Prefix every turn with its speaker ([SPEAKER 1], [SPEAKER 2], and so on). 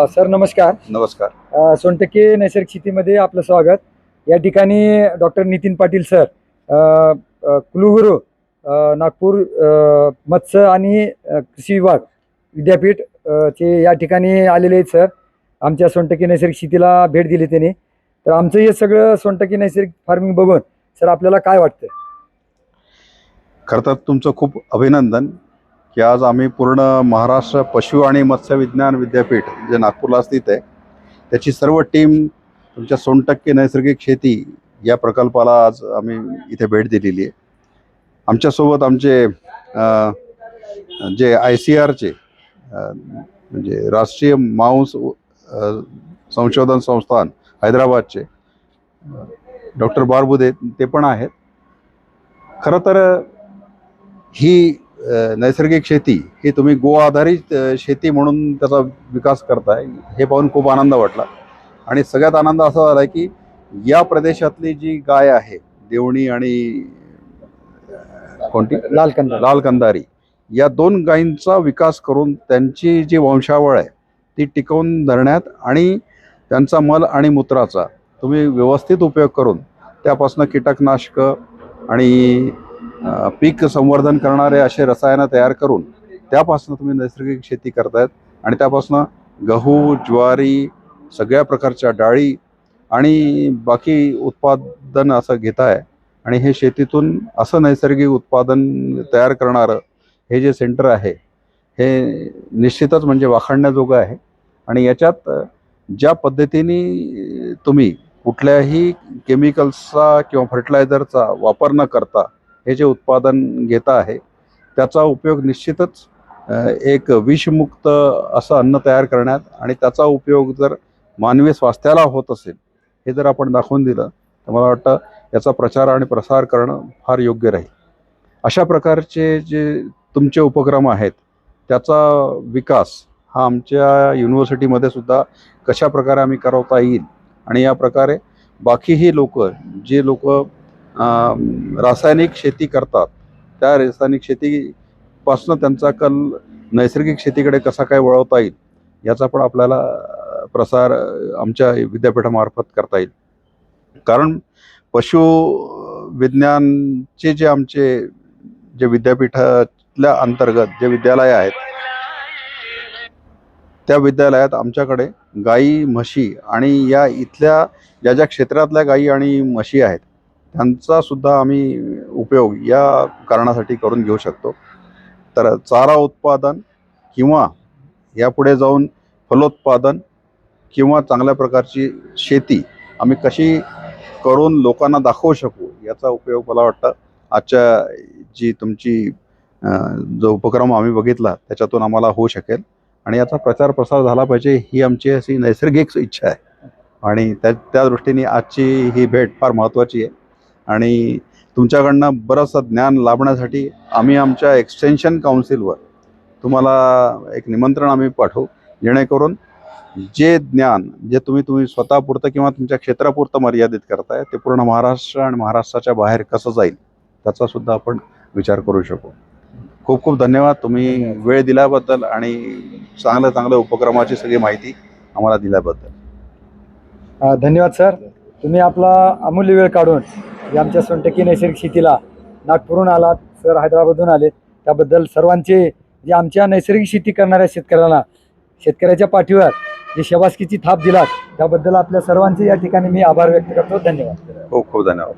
[SPEAKER 1] Sir नमस्कार.
[SPEAKER 2] नमस्कार.
[SPEAKER 1] सोनटक्के नैसर्गिक शेतीमध्ये आपलं स्वागत. या ठिकाणी डॉक्टर नितीन पाटील सर, कुलगुरू, नागपूर मत्स्य आणि कृषी विभाग विद्यापीठ ते या ठिकाणी आलेले आहेत. सर आमच्या सोनटक्के नैसर्गिक शेतीला भेट दिली त्यांनी. तर आमचं हे सगळं सोनटक्के नैसर्गिक फार्मिंग बघून सर आपल्याला काय वाटतं?
[SPEAKER 2] खरं तर तुमचं खूप अभिनंदन की आज आम्ही पूर्ण महाराष्ट्र पशु आणि मत्स्य विज्ञान विद्यापीठ जे नागपूरला स्थित आहे त्याची सर्व टीम तुमच्या सोनटक्के नैसर्गिक शेती या प्रकल्पाला आज आम्ही इथे भेट दिलेली आहे. आमच्यासोबत आमचे जे ICRचे म्हणजे राष्ट्रीय मांस संशोधन संस्थान हैदराबादचे डॉक्टर बारबुदे ते पण आहेत. खरं तर ही नैसर्गिक शेती ही तुम्ही गो आधारित शेती म्हणून त्याचा विकास करताय हे पाहून खूप आनंद वाटला. आणि सगळ्यात आनंद असा झाला की या प्रदेशातली जी गाय आहे देवणी आणि कोणती लाल कंदारी या दोन गायींचा विकास करून त्यांची जी वंशावळ आहे ती टिकवून धरण्यात आणि त्यांचा मल आणि मूत्राचा तुम्ही व्यवस्थित उपयोग करून त्यापासून कीटकनाशक आणि पीक संवर्धन करणारे असे रसायनं तयार करून त्यापासून तुम्ही नैसर्गिक शेती करतायत. आणि त्यापासून गहू, ज्वारी, सगळ्या प्रकारच्या डाळी आणि बाकी उत्पादन असं घेताय. आणि हे शेतीतून असं नैसर्गिक उत्पादन तयार करणारं हे जे सेंटर आहे हे निश्चितच म्हणजे वाखाणण्याजोगं आहे. आणि याच्यात ज्या पद्धतीने तुम्ही कुठल्याही केमिकल्सचा किंवा फर्टिलायझरचा वापर न करता हे जे उत्पादन घेता आहे त्याचा उपयोग निश्चितच एक विषमुक्त असं अन्न तयार करण्यात आणि त्याचा उपयोग जर मानवी स्वास्थ्याला होत असेल हे जर आपण दाखवून दिलं तर मला वाटतं याचा प्रचार आणि प्रसार करणं फार योग्य राहील. अशा प्रकारचे जे तुमचे उपक्रम आहेत त्याचा विकास हा आमच्या युनिव्हर्सिटीमध्ये सुद्धा कशा प्रकारे आम्ही करवता येईल आणि या प्रकारे बाकीही लोक जे लोक रासायनिक शेती करतात त्या रासायनिक शेतीपासून त्यांचा कल नैसर्गिक शेतीकडे कसा काय वळवता येईल याचा पण आपल्याला प्रसार आमच्या विद्यापीठामार्फत करता येईल. कारण पशु विज्ञानचे जे आमचे जे विद्यापीठातल्या अंतर्गत जे विद्यालय आहेत त्या विद्यालयात आमच्याकडे गाई म्हशी आणि या इथल्या ज्या ज्या क्षेत्रातल्या गाई आणि म्हशी आहेत त्यांचा सुद्धा आम्ही उपयोग या कारणासाठी करून घेऊ शकतो. तर चारा उत्पादन किंवा यापुढे जाऊन फलोत्पादन किंवा चांगल्या प्रकारची शेती आम्ही कशी करून लोकांना दाखवू शकू याचा उपयोग मला वाटतं आजच्या जी तुमची जो उपक्रम आम्ही बघितला त्याच्यातून आम्हाला होऊ शकेल. आणि याचा प्रचार प्रसार झाला पाहिजे ही आमची अशी नैसर्गिक इच्छा आहे. आणि त्या दृष्टीने आजची ही भेट फार महत्त्वाची आहे. आणि तुमच्याकडनं बरंचसं ज्ञान लाभण्यासाठी आम्ही आमच्या एक्सटेन्शन काउन्सिलवर तुम्हाला एक निमंत्रण आम्ही पाठवू जेणेकरून जे ज्ञान जे तुम्ही स्वतःपुरतं किंवा तुमच्या क्षेत्रापुरतं मर्यादित करताय ते पूर्ण महाराष्ट्र आणि महाराष्ट्राच्या बाहेर कसं जाईल त्याचा सुद्धा आपण विचार करू शकू. खूप खूप धन्यवाद तुम्ही वेळ दिल्याबद्दल आणि चांगल्या उपक्रमाची सगळी माहिती आम्हाला दिल्याबद्दल.
[SPEAKER 1] धन्यवाद सर. तुम्ही आपला अमूल्य वेळ काढून आमच्या सोनटक्के नैसर्गिक शेतीला नागपूरहून आलात, सर हैदराबादहून आले, त्याबद्दल सर्वांचे जे आमच्या नैसर्गिक शेती करणाऱ्या शेतकऱ्यांना शेतकऱ्याच्या पाठीवर जे शाबासकीची थाप दिलात त्याबद्दल आपल्या सर्वांचे या ठिकाणी मी आभार व्यक्त करतो. धन्यवाद.
[SPEAKER 2] खूप खूप धन्यवाद.